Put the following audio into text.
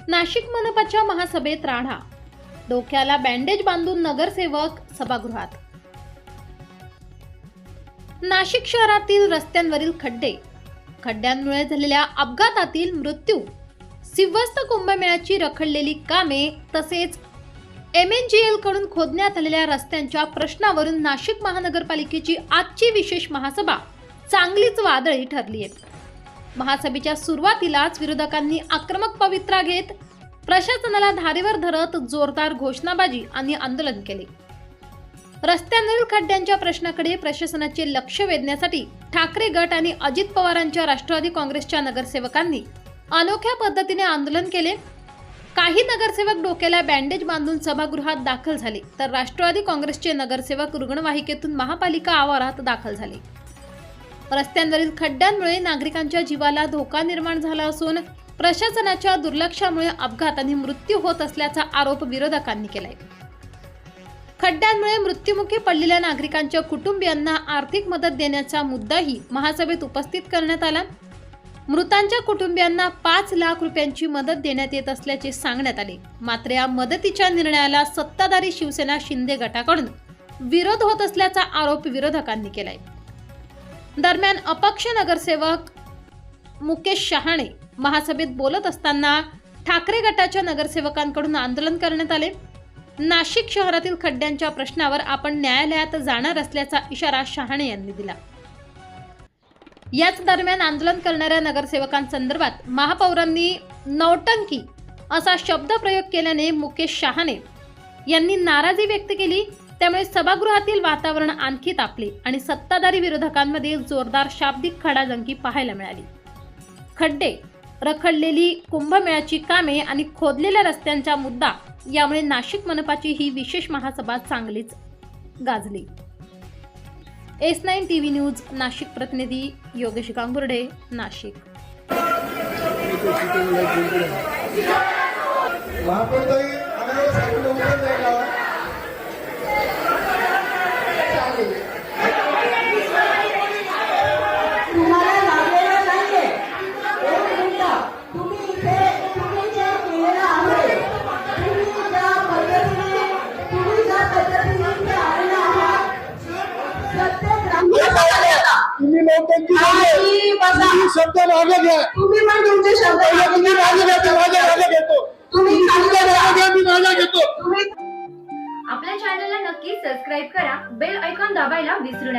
नाशिक मनपाच्या महासभेत राढा, डोक्याला बँडेज बांधून नगरसेवक सभागृहात। नाशिक शहरातील रस्त्यांवरील खड्डे, खड्ड्यांमुळे झालेल्या अपघातातील मृत्यू, सिंहस्थ कुंभमेळ्याची रखडलेली कामे तसेच MNGL कडून खोदण्यात आलेल्या रस्त्यांच्या प्रश्नावरून नाशिक महानगरपालिकेची आजची विशेष महासभा चांगलीच वादळी ठरली आहे। महासभेच्या सुरुवातीलाच विरोधकांनी आक्रमक पवित्रा घेत प्रशासनाला धारेवर धरत जोरदार घोषणाबाजी आणि आंदोलन केले। रस्त्यांवरील खड्ड्यांच्या प्रश्नाकडे प्रशासनाचे लक्ष वेधण्यासाठी ठाकरे गट आणि अजित पवारांच्या राष्ट्रवादी काँग्रेसच्या नगरसेवकांनी अनोख्या पद्धतीने आंदोलन केले। काही नगरसेवक डोक्याला बँडेज बांधून सभागृहात दाखल झाले, तर राष्ट्रवादी काँग्रेसचे नगरसेवक रुग्णवाहिकेतून महापालिका आवारात दाखल झाले। रस्त्यांवरील खड्ड्यांमुळे नागरिकांच्या जीवाला धोका निर्माण झाला असून प्रशासनाच्या दुर्लक्षामुळे अपघात आणि मृत्यू होत असल्याचा आरोप विरोधकांनी केलाय। खड्ड्यांमुळे मृत्युमुखी पडलेल्या नागरिकांच्या कुटुंबियांना आर्थिक मदत देण्याचा मुद्दाही महासभेत उपस्थित करण्यात आला। मृतांच्या कुटुंबियांना 5 लाख रुपयांची मदत देण्यात येत असल्याचे सांगण्यात आले। मात्र या मदतीच्या निर्णयाला सत्ताधारी शिवसेना शिंदे गटाकडून विरोध होत असल्याचा आरोप विरोधकांनी केलाय। दरम्यान अपक्ष नगरसेवक मुकेश शहाणे महासभेत बोलत असताना ठाकरे गटाच्या नगरसेवकांकडून आंदोलन करण्यात आले। नाशिक शहरातील खड्ड्यांच्या प्रश्नावर आपण न्यायालयात जाणार असल्याचा इशारा शहाणे यांनी दिला। याच दरम्यान आंदोलन करणाऱ्या नगरसेवकांसंदर्भात महापौरांनी नौटंकी असा शब्दप्रयोग केल्याने मुकेश शहाणे यांनी नाराजी व्यक्त केली। त्यामुळे सभागृहातील वातावरण आणखी तापले आणि सत्ताधारी विरोधकांमध्ये जोरदार शाब्दिक खडाजंगी पाहायला मिळाली। खड्डे, रखडलेली कुंभमेळ्याची कामे आणि खोदलेल्या रस्त्यांचा मुद्दा यामुळे नाशिक मनपाची ही विशेष महासभा चांगलीच गाजली। S9 TV न्यूज नाशिक प्रतिनिधी योगेश गांगुर्डे, नाशिक। तुम्ही नौटंकी शब्द मागे घ्या, तुम्ही पण तुमचे शब्द तुम्ही मागे घेतो, माझ्या घेतो, तुम्ही मी माझा घेतो। आपल्या चॅनलला नक्की सबस्क्राइब करा, बेल आयकॉन दाबायला विसरू नका।